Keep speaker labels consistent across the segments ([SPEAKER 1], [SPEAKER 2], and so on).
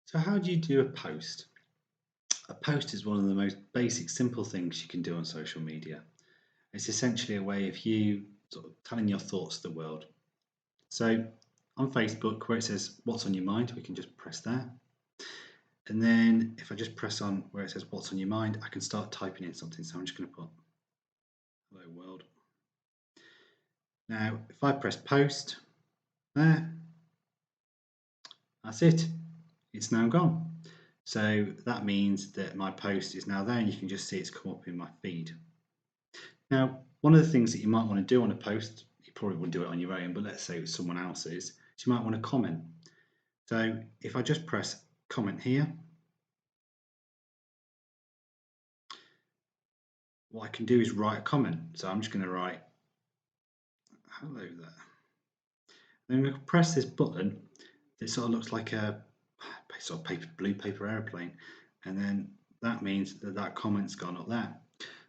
[SPEAKER 1] So how do you do a post? A post is one of the most basic, simple things you can do on social media. It's essentially a way of you sort of telling your thoughts to the world. So on Facebook, where it says what's on your mind, we can just press there. And then if I just press on where it says what's on your mind, I can start typing in something. So I'm just going to put hello world. Now, if I press post there, that's it. It's now gone. So that means that my post is now there and you can just see it's come up in my feed. Now, one of the things that you might want to do on a post, you probably wouldn't do it on your own, but let's say it was someone else's, so you might want to comment. So if I just press comment here, what I can do is write a comment. So I'm just going to write hello there. Then we can press this button that sort of looks like a sort of blue paper airplane, and then that means that that comment's gone up there.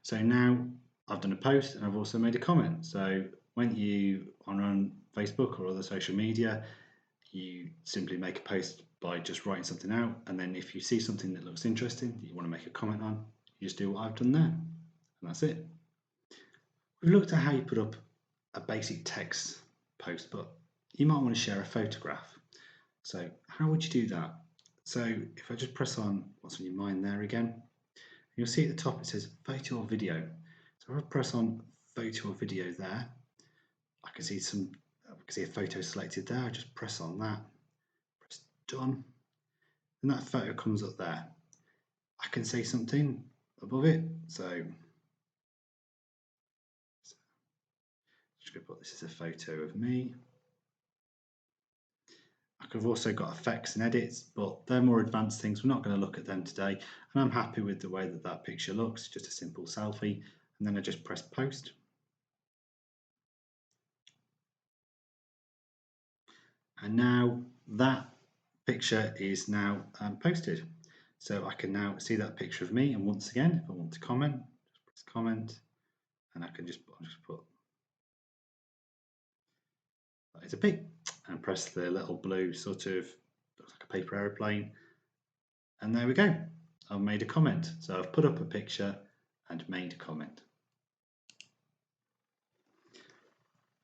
[SPEAKER 1] So now I've done a post and I've also made a comment. So when you are on Facebook or other social media, you simply make a post by just writing something out, and then if you see something that looks interesting that you want to make a comment on, you just do what I've done there, and that's it. We've looked at how you put up a basic text post, but you might want to share a photograph. So how would you do that? So if I just press on what's on your mind there again, you'll see at the top it says photo or video. So if I press on photo or video there, I can see a photo selected there. I just press on that, press done, and that photo comes up there. I can say something above it. So just going to put this as a photo of me. I've also got effects and edits, but they're more advanced things. We're not going to look at them today. And I'm happy with the way that that picture looks, just a simple selfie. And then I just press post. And now that picture is now posted. So I can now see that picture of me. And once again, if I want to comment, just press comment. And I can just put that is a pig. And press the little blue sort of, looks like a paper aeroplane. And there we go. I've made a comment. So I've put up a picture and made a comment.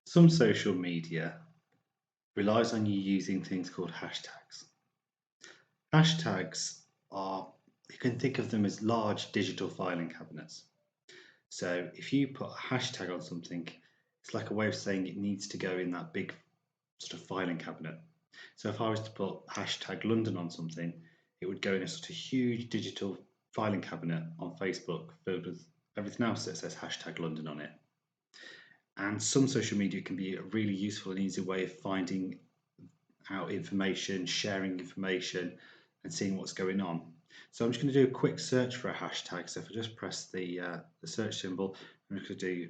[SPEAKER 1] Some social media relies on you using things called hashtags. Hashtags are, you can think of them as large digital filing cabinets. So if you put a hashtag on something, it's like a way of saying it needs to go in that big sort of filing cabinet. So if I was to put hashtag London on something, it would go in a sort of huge digital filing cabinet on Facebook filled with everything else that says hashtag London on it. And some social media can be a really useful and easy way of finding out information, sharing information, and seeing what's going on. So I'm just going to do a quick search for a hashtag. So if I just press the search symbol, I'm just going to do,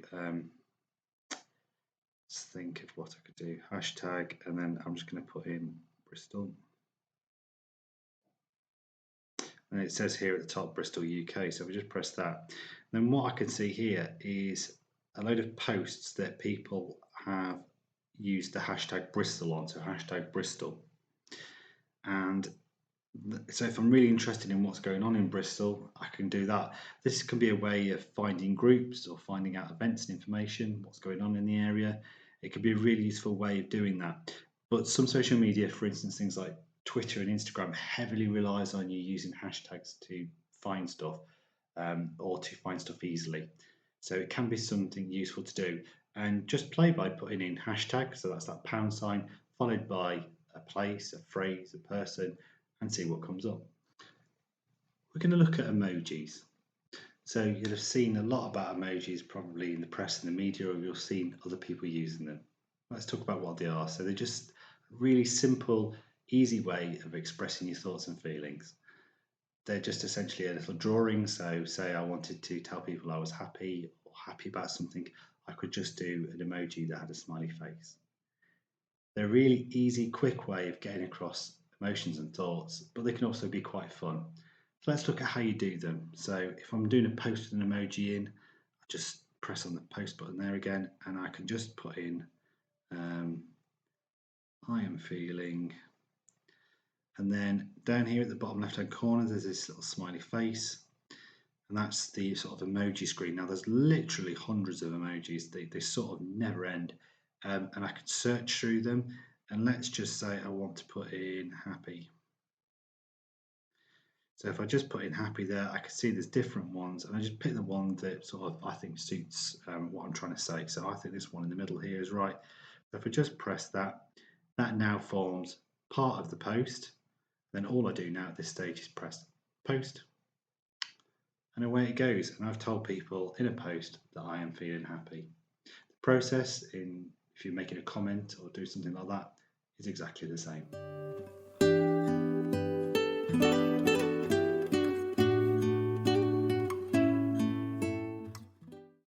[SPEAKER 1] let's think of what I could do, hashtag, and then I'm just going to put in Bristol. And it says here at the top, Bristol, UK. So if I just press that, then what I can see here is a load of posts that people have used the hashtag Bristol on, so hashtag Bristol. And so if I'm really interested in what's going on in Bristol, I can do that. This can be a way of finding groups or finding out events and information, what's going on in the area. It could be a really useful way of doing that. But some social media, for instance, things like Twitter and Instagram, heavily relies on you using hashtags to find stuff or to find stuff easily. So it can be something useful to do. And just play by putting in hashtag, so that's that pound sign, followed by a place, a phrase, a person, and see what comes up. We're going to look at emojis. So you'll have seen a lot about emojis probably in the press and the media, or you've seen other people using them. Let's talk about what they are. So they're just a really simple, easy way of expressing your thoughts and feelings. They're just essentially a little drawing. So say I wanted to tell people I was happy or happy about something, I could just do an emoji that had a smiley face. They're a really easy, quick way of getting across emotions and thoughts, but they can also be quite fun. So let's look at how you do them. So if I'm doing a post with an emoji in, just press on the post button there again, and I can just put in I am feeling, and then down here at the bottom left hand corner there's this little smiley face, and that's the sort of emoji screen. Now there's literally hundreds of emojis, they sort of never end, and I can search through them, and let's just say I want to put in happy. So if I just put in happy there, I can see there's different ones, and I just pick the one that sort of I think suits what I'm trying to say. So I think this one in the middle here is right. So if I just press that, that now forms part of the post. Then all I do now at this stage is press post, and away it goes. And I've told people in a post that I am feeling happy. The process, if you're making a comment or do something like that, is exactly the same.